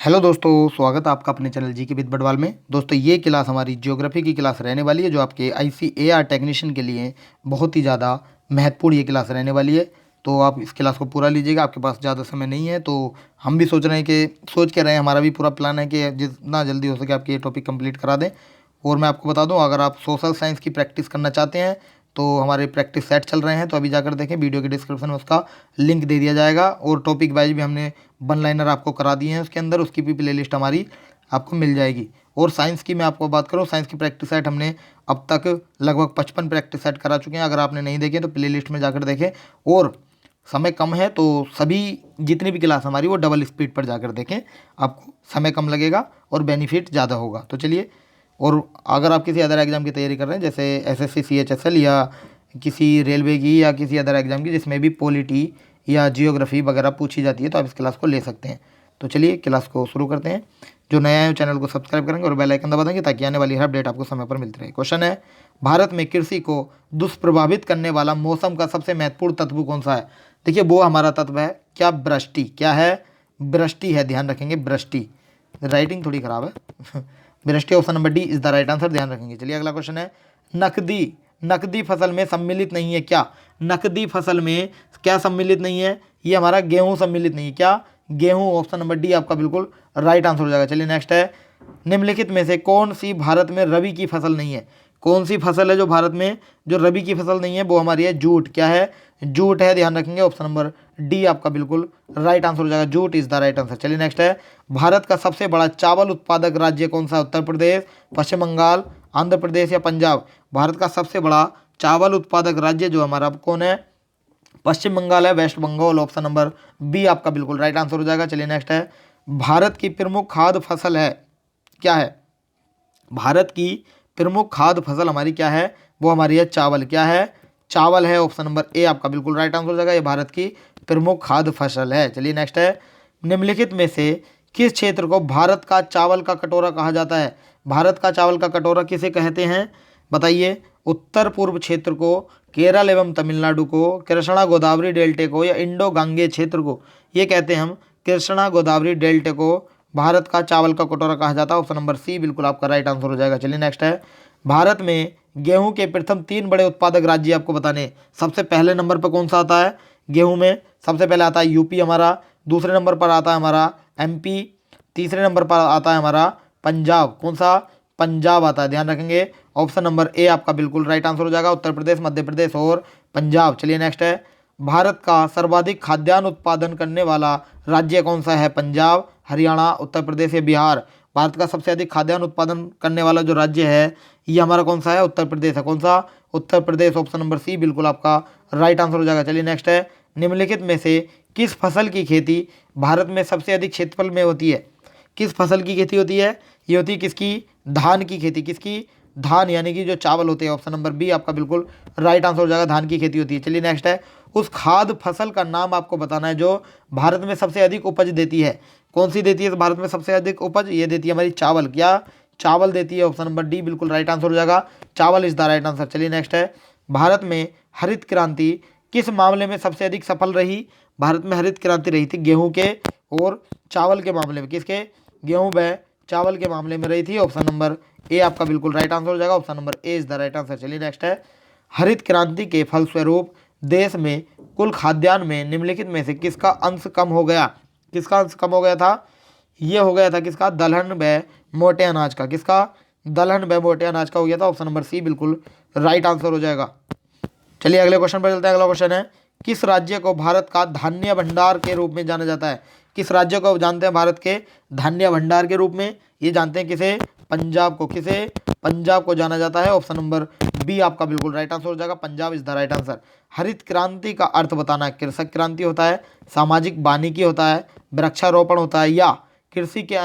Hello दोस्तों, स्वागत है आपका अपने चैनल जी के विद बडवाल में। दोस्तों, ये क्लास हमारी ज्योग्राफी की क्लास रहने वाली है, जो आपके ICAR टेक्नीशियन के लिए बहुत ही ज़्यादा महत्वपूर्ण ये क्लास रहने वाली है। तो आप इस क्लास को पूरा लीजिएगा। आपके पास ज़्यादा समय नहीं है, तो हम भी सोच रहे हैं कि सोच के रहे हैं, हमारा भी पूरा प्लान है कि जितना जल्दी हो सके आपके ये टॉपिक कंप्लीट करा दें। और मैं आपको बता दूं, अगर आप सोशल साइंस की प्रैक्टिस करना चाहते हैं तो हमारे प्रैक्टिस सेट चल रहे हैं, तो अभी जाकर देखें। वीडियो के डिस्क्रिप्शन में उसका लिंक दे दिया जाएगा। और टॉपिक वाइज भी हमने वन लाइनर आपको करा दिए हैं उसके अंदर, उसकी भी प्लेलिस्ट हमारी आपको मिल जाएगी। और साइंस की मैं आपको बात करूँ, साइंस की प्रैक्टिस सेट हमने अब तक लगभग 55 प्रैक्टिस सेट करा चुके हैं। अगर आपने नहीं देखे तो प्लेलिस्ट में जाकर देखें। और समय कम है तो सभी जितनी भी क्लास हमारी वो डबल स्पीड पर जाकर देखें, आपको समय कम लगेगा और बेनिफिट ज़्यादा होगा। तो चलिए, और अगर आप किसी अदर एग्ज़ाम की तैयारी कर रहे हैं, जैसे SSC CHSL या किसी रेलवे की या किसी अदर एग्ज़ाम की जिसमें भी पॉलिटी या जियोग्राफी वगैरह पूछी जाती है, तो आप इस क्लास को ले सकते हैं। तो चलिए क्लास को शुरू करते हैं। जो नया है चैनल को सब्सक्राइब करेंगे और बेल आइकन दबा देंगे, ताकि आने वाली हर अपडेट आपको समय पर मिलती रहे। क्वेश्चन है, भारत में कृषि को दुष्प्रभावित करने वाला मौसम का सबसे महत्वपूर्ण तत्व कौन सा है? देखिए, वो हमारा तत्व है क्या? वृष्टि। क्या है? वृष्टि है, ध्यान रखेंगे। वृष्टि, राइटिंग थोड़ी खराब है। वृष्टि, option number D is the right answer, ध्यान रखेंगे। चलिए अगला क्वेश्चन है, नकदी नकदी फसल में सम्मिलित नहीं है क्या? नकदी फसल में क्या सम्मिलित नहीं है? ये हमारा गेहूं सम्मिलित नहीं है। क्या? गेहूं, ऑप्शन नंबर डी आपका बिल्कुल राइट आंसर हो जाएगा। चलिए नेक्स्ट है, निम्नलिखित में से कौन सी भारत में रबी की फसल नहीं है? कौन सी फसल है जो भारत में जो रबी की फसल नहीं है? वो हमारी है जूट। क्या है? जूट है, ध्यान रखेंगे। ऑप्शन नंबर डी आपका बिल्कुल राइट आंसर हो जाएगा। Jute is the right answer. चलिए नेक्स्ट है, भारत का सबसे बड़ा चावल उत्पादक राज्य कौन सा है? उत्तर प्रदेश, पश्चिम बंगाल, आंध्र प्रदेश या पंजाब? भारत का सबसे बड़ा चावल उत्पादक राज्य जो हमारा कौन है? पश्चिम बंगाल है, West Bengal. Option number B आपका बिल्कुल राइट आंसर हो जाएगा। चलिए नेक्स्ट है, भारत की प्रमुख खाद्य फसल है, क्या है? भारत की प्रमुख खाद्य फसल हमारी क्या है? वो हमारी है चावल। क्या है? चावल है, ऑप्शन नंबर ए आपका बिल्कुल राइट आंसर हो जाएगा। ये भारत की प्रमुख खाद्य फसल है। चलिए नेक्स्ट है, निम्नलिखित में से किस क्षेत्र को भारत का चावल का कटोरा कहा जाता है? भारत का चावल का कटोरा किसे कहते हैं? बताइए। उत्तर पूर्व क्षेत्र को, केरल एवं तमिलनाडु को, कृष्णा गोदावरी डेल्टे को या इंडो गांगेय क्षेत्र को? ये कहते हैं हम कृष्णा गोदावरी डेल्टे को भारत का चावल का कटोरा कहा जाता है। ऑप्शन नंबर सी बिल्कुल आपका राइट आंसर हो जाएगा। चलिए नेक्स्ट है, भारत में गेहूं के प्रथम 3 बड़े उत्पादक राज्य आपको बताने। सबसे पहले नंबर पर कौन सा आता है? गेहूं में सबसे पहले आता है यूपी हमारा, दूसरे नंबर पर आता है हमारा MP, तीसरे नंबर पर आता है हमारा पंजाब। कौन सा? पंजाब आता है, ध्यान रखेंगे। ऑप्शन नंबर ए आपका बिल्कुल राइट आंसर हो जाएगा, उत्तर प्रदेश, मध्य प्रदेश और पंजाब। चलिए नेक्स्ट है, भारत का सर्वाधिक खाद्यान्न उत्पादन करने वाला राज्य कौन सा है? पंजाब, हरियाणा, उत्तर प्रदेश या बिहार? भारत का सबसे अधिक खाद्यान्न उत्पादन करने वाला जो राज्य है, ये हमारा कौन सा है? उत्तर प्रदेश है। कौन सा? Uttar Pradesh, option number C बिल्कुल आपका राइट आंसर हो जाएगा। चलिए नेक्स्ट है, निम्नलिखित में से किस फसल की खेती भारत में सबसे अधिक क्षेत्रफल में होती है? किस फसल की खेती होती है? ये होती है किसकी? धान की खेती। किसकी? धान, यानी कि जो चावल होते हैं। ऑप्शन नंबर बी आपका बिल्कुल राइट आंसर हो जाएगा, धान की खेती होती है। चलिए नेक्स्ट है, उस खाद्य फसल का नाम आपको बताना है जो भारत में सबसे अधिक उपज देती है। कौन सी देती है भारत में सबसे अधिक उपज? ये देती है हमारी चावल। क्या? चावल देती है, ऑप्शन नंबर डी बिल्कुल राइट आंसर हो जाएगा, चावल इज द राइट आंसर। चलिए नेक्स्ट है, भारत में हरित क्रांति किस मामले में सबसे अधिक सफल रही? भारत में हरित क्रांति रही थी गेहूं के और चावल के मामले में। किसके? गेहूं व चावल के मामले में रही थी। ऑप्शन नंबर ए आपका बिल्कुल राइट आंसर हो जाएगा, option number A is the right answer. चलिए नेक्स्ट है, हरित क्रांति के फलस्वरूप देश में कुल खाद्यान्न में निम्नलिखित में से किसका अंश कम हो गया? किसका अंश कम हो गया था? ये हो गया था किसका? दलहन व मोटे अनाज का। किसका? दलहन व मोटे अनाज का हो गया था। ऑप्शन नंबर सी बिल्कुल राइट आंसर हो जाएगा। चलिए अगले क्वेश्चन पर चलते हैं। अगला क्वेश्चन है, किस राज्य को भारत का धान्य भंडार के रूप में जाना जाता है? किस राज्य को जानते हैं भारत के धान्य भंडार के रूप में? ये जानते हैं किसे? पंजाब को। किसे? पंजाब को जाना जाता है। ऑप्शन नंबर बी आपका बिल्कुल राइट आंसर हो जाएगा, Punjab is the right answer. हरित क्रांति का अर्थ बताना है। कृषक क्रांति होता है, सामाजिक वानिकी होता है, वृक्षारोपण होता है, या कृषि के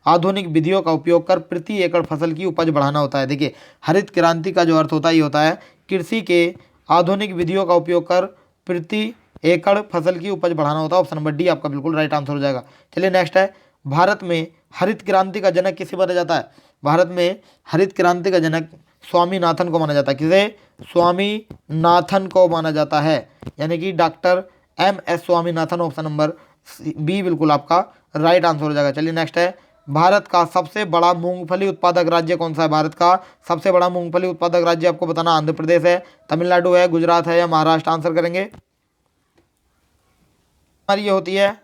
आधुनिक विधियों का उपयोग कर प्रति एकड़ फसल की उपज बढ़ाना होता है। देखिए, हरित क्रांति का जो अर्थ होता है ये होता है कृषि के आधुनिक विधियों का उपयोग कर प्रति एकड़ फसल की उपज बढ़ाना होता है। ऑप्शन नंबर डी आपका बिल्कुल राइट आंसर हो जाएगा। चलिए नेक्स्ट है, भारत में हरित क्रांति का जनक किसे माना जाता है? भारत में हरित क्रांति का जनक स्वामीनाथन को माना जाता है। किसे? स्वामीनाथन को माना जाता है, यानी कि doctor MS Swaminathan. Option number B बिल्कुल आपका राइट आंसर हो जाएगा। चलिए नेक्स्ट है, भारत का सबसे बड़ा मूंगफली उत्पादक राज्य कौन सा है? भारत का सबसे बड़ा मूंगफली उत्पादक राज्य आपको बताना आंध्र प्रदेश है, तमिलनाडु है, गुजरात है या महाराष्ट्र? आंसर करेंगे। हमारी ये होती है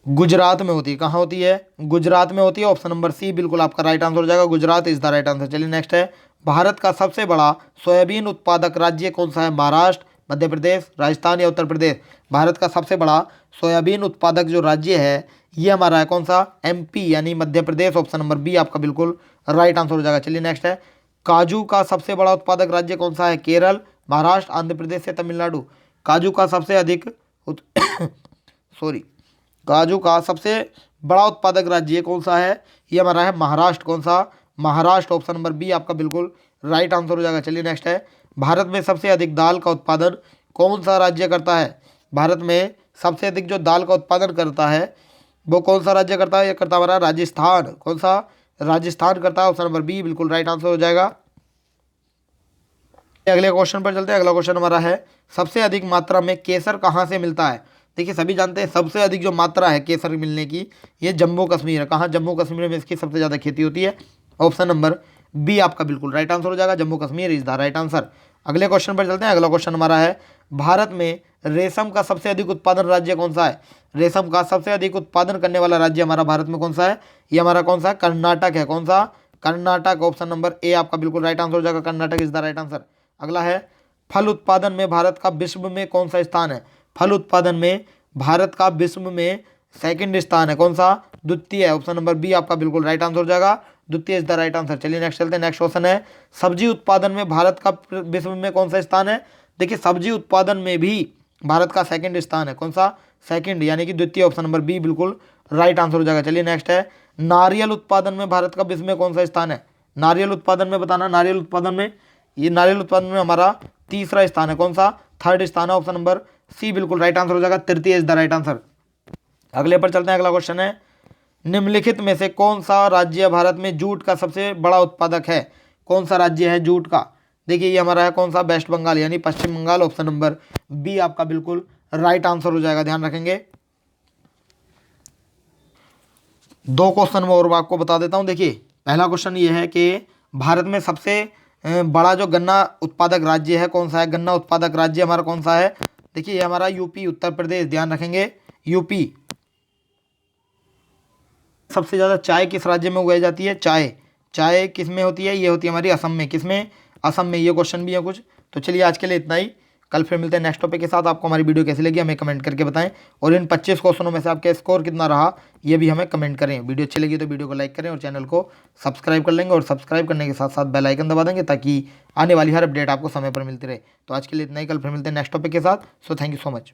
गुजरात में होती है। कहाँ होती है? गुजरात में होती है। ऑप्शन नंबर सी बिल्कुल आपका राइट आंसर हो जाएगा, Gujarat is the right answer. चलिए नेक्स्ट है, भारत का सबसे बड़ा सोयाबीन उत्पादक राज्य कौन सा है? महाराष्ट्र, मध्य प्रदेश, राजस्थान या उत्तर प्रदेश? भारत का सबसे बड़ा सोयाबीन उत्पादक जो राज्य है ये हमारा है कौन सा? एमपी यानी Madhya Pradesh. Option number B आपका बिल्कुल राइट आंसर हो जाएगा। चलिए नेक्स्ट है, काजू का सबसे बड़ा उत्पादक राज्य कौन सा है? केरल, महाराष्ट्र, आंध्र प्रदेश या तमिलनाडु? काजू का सबसे अधिक सॉरी काजू का सबसे बड़ा उत्पादक राज्य कौन सा है? ये हमारा है महाराष्ट्र। कौन सा? महाराष्ट्र। ऑप्शन नंबर बी आपका बिल्कुल राइट आंसर हो जाएगा। चलिए नेक्स्ट है, भारत में सबसे अधिक दाल का उत्पादन कौन सा राज्य करता है? भारत में सबसे अधिक जो दाल का उत्पादन करता है वो कौन सा राज्य करता है? ये करता हमारा राजस्थान। कौन सा? राजस्थान करता है। ऑप्शन नंबर बी बिल्कुल राइट आंसर हो जाएगा। अगले क्वेश्चन पर चलते हैं। अगला क्वेश्चन हमारा है, सबसे अधिक मात्रा में केसर कहाँ से मिलता है? देखिए सभी जानते हैं सबसे अधिक जो मात्रा है केसर मिलने की ये जम्मू कश्मीर है। कहाँ? जम्मू कश्मीर में इसकी सबसे ज़्यादा खेती होती है। ऑप्शन नंबर बी आपका बिल्कुल राइट आंसर हो जाएगा, Jammu Kashmir is the right answer. अगले क्वेश्चन पर चलते हैं। अगला क्वेश्चन हमारा है, भारत में रेशम का सबसे अधिक उत्पादन राज्य कौन सा है? रेशम का सबसे अधिक उत्पादन करने वाला राज्य हमारा भारत में कौन सा है? ये हमारा कौन सा है? कर्नाटक है। कौन सा? कर्नाटक। ऑप्शन नंबर ए आपका बिल्कुल राइट आंसर हो जाएगा, Karnataka is the right answer. अगला है, फल उत्पादन में भारत का विश्व में कौन सा स्थान है? फल उत्पादन में भारत का विश्व में सेकंड स्थान है। कौन सा? द्वितीय है। ऑप्शन नंबर बी आपका बिल्कुल राइट आंसर हो जाएगा, द्वितीय इज द राइट आंसर। चलिए नेक्स्ट चलते हैं। नेक्स्ट क्वेश्चन है, सब्जी उत्पादन में भारत का विश्व में कौन सा स्थान है? देखिए सब्जी उत्पादन में भी भारत का सेकंड स्थान है। कौन सा? सेकंड यानी कि द्वितीय। ऑप्शन नंबर बी बिल्कुल राइट आंसर हो जाएगा। चलिए नेक्स्ट है, नारियल उत्पादन में भारत का विश्व में कौन सा स्थान है? नारियल उत्पादन में बताना। नारियल उत्पादन में नारियल उत्पादन में हमारा तीसरा स्थान है। कौन सा? थर्ड स्थान है। ऑप्शन नंबर सी बिल्कुल राइट आंसर हो जाएगा, तृतीय इज द राइट आंसर। अगले पर चलते हैं। अगला क्वेश्चन है, निम्नलिखित में से कौन सा राज्य भारत में जूट का सबसे बड़ा उत्पादक है? कौन सा राज्य है जूट का? देखिए ये हमारा है कौन सा? वेस्ट बंगाल यानी पश्चिम बंगाल। ऑप्शन नंबर बी आपका बिल्कुल राइट आंसर हो जाएगा, ध्यान रखेंगे। दो क्वेश्चन मैं और आपको बता देता हूं। देखिए पहला क्वेश्चन ये है कि भारत में सबसे बड़ा जो गन्ना उत्पादक राज्य है कौन सा है? गन्ना उत्पादक राज्य हमारा कौन सा है? देखिए ये हमारा यूपी, उत्तर प्रदेश, ध्यान रखेंगे यूपी। सबसे ज़्यादा चाय किस राज्य में उगाई जाती है? चाय किस में होती है? ये होती है हमारी असम में। किस में? असम में। ये क्वेश्चन भी है कुछ। तो चलिए आज के लिए इतना ही, कल फिर मिलते हैं नेक्स्ट टॉपिक के साथ। आपको हमारी वीडियो कैसी लगी हमें कमेंट करके बताएं, और इन 25 क्वेश्चनों में से आपका स्कोर कितना रहा ये भी हमें कमेंट करें। वीडियो अच्छी लगी तो वीडियो को लाइक करें और चैनल को सब्सक्राइब कर लेंगे, और सब्सक्राइब करने के साथ साथ बेल आइकन दबा देंगे ताकि आने वाली हर अपडेट आपको समय पर मिलती रहे। तो आज के लिए इतना ही, कल फिर मिलते हैं नेक्स्ट टॉपिक के साथ। So thank you so much.